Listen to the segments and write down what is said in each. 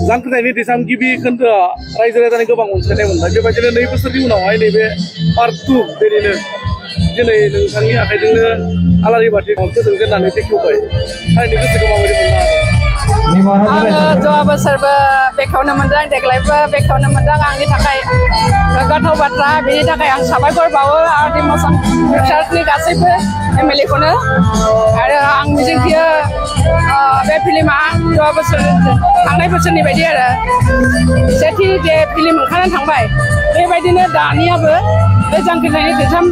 जांख्रिथायनि दैसाम गिबि खोन्दोआ रायजो राजानि गोबां अनसायनाय मोनबाय बेबायदिनो 2 बोसोरनि उनावहाय नैबे पार्ट 2 दिनैनो दिनै नोंथांनि आखाइजोंनो आलारि बाथि फोजोंजेननानै बेखेवबाय थारैनो गोसोखौ माबायदि मोननो हादों? आङो जवा बोसोरबो बेखेवनो मोनदों देग्लायबो बेखेवनो मोनदों आंनि थाखाय गोग्गाथाव बाथ्रा बेनि थाखाय आं साबायखर बावो आर्ट इमोशन पिक्चार्सनि गासैबो एमएलए खौनो आरो आं मिजिंथियो बे फिल्मा जवा बोसोर थांनाय बोसोरनि बायदि आरो सेथि जे फिल्म ओंखारनानै थांबाय बेबायदिनो दानियाबो बे जांख्रिथायनि दैसाम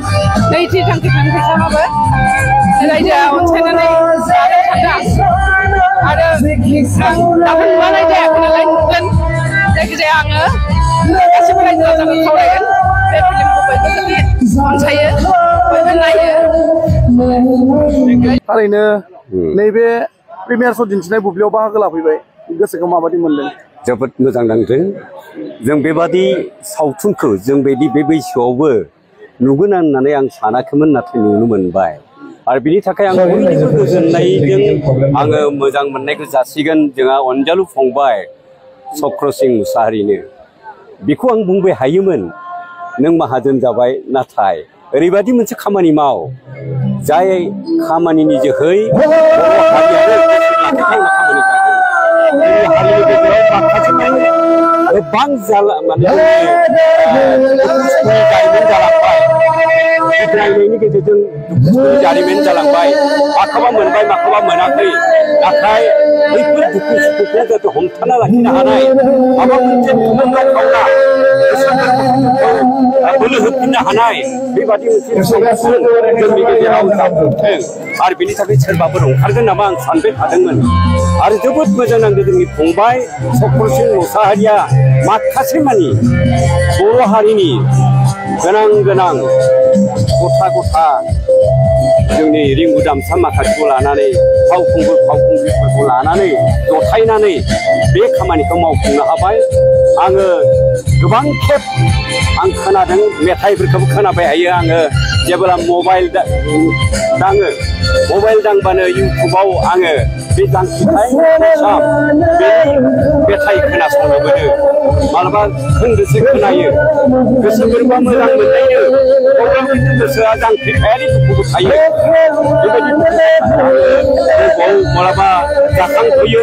नैथि जांख्रिथायनि दैसामाबो रायजोआ अनसायनानै जानो सानदों आरो दाबो नुनाय जायाखै नालाय नुगोन जायखिजाया आङो गासैबो रायजो राजाखौ खावलायगोन बे फिल्मखौ बयबो जुदि अनसायो बयबो नायो। थारैनो नैबे प्रिमियार शो दिन्थिनाय बुब्लियाव बाहागो लाफैबाय गोसोखौ माबायदि मोनदों? जोबोद मोजां नांदों। जों बेबादि सावथुनखौ जों बे बैसोआवबो नुगोन होननानै आं सानाखैमोन नाथाय नुनो मोनबाय आरो बिनि थाखाय आं बयनिबो गोजोननायजों आङो मोजां मोननायखौ जासिगोन जोंहा अनजालु फंबाय चक्रसिं मुसाहारिनो बेखौ आं बुंबाय हायोमोन नों माहाजोन जाबाय नाथाय ओरैबादि मोनसे खामानि माव जाय खामानिनि जोहै बर' हारियानो खामानि हारिनि गेजेराव माखासे गोबां जालांनायनि गेजेरजों जारिमिन जालांबाय माखौबा मोनबाय माखौबा मोनाखै नाथाय बैफोर दुखु सुखुखौ जाहाथे हमथाना लाखिनो हानाय माबा मोनसे थुलुंगाखावना बोलो होफिननो हानाय बेबादि मोनसे सावथुन जोंनि गेजेराव जाफुंथों आरो बेनि थाखाय सोरबाफोर ओंखारगोन नामा आं सानबाय थादोंमोन आरो जोबोद मोजां नांदों जोंनि फंबाय चक्रसिं मुसाहारिया माखासे मानि बर' हारिनि गोनां गथा जोंनि रिंगु दामसा माखासेखौ लानानै फावखुंग्रिफोरखौ लानानै जथायनानै बे खामानिखौ मावफुंनो हाबाय। आङो गोबां खेब आं खोनादों मेथाइफोरखौबो खोनाबाय हायो आङो जेब्ला मबाइल दाङो मबाइल दांबानो इउटुबाव आङो बे जांख्रिथाय दैसाम बेनि मेथाइ खोनासंनो मोनो मालाबा खोन्दोसे खोनायो गोसो बोरैबा मोजां मोननायनो अब्लाबो गोसोआ जांख्रिथायारि दुखुबो थायो बेबायदि गोसोआव मालाबा जाखांफैयो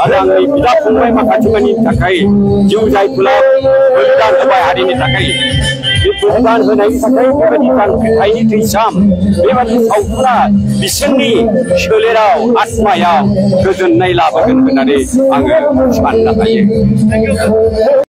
आरो आंनि बिदा फंबाय माखासे मानिनि थाखाय जिउ जायफोरा बलिदान होबाय हारिनि थाखाय बे बलिदान होनायनि थाखाय बेबायदि जांख्रिथायनि दैसाम बेबायदि सावथुना बिसोरनि सोलेराव आत्मायाव गोजोननाय लाबोगोन होननानै आङो साननो हायो।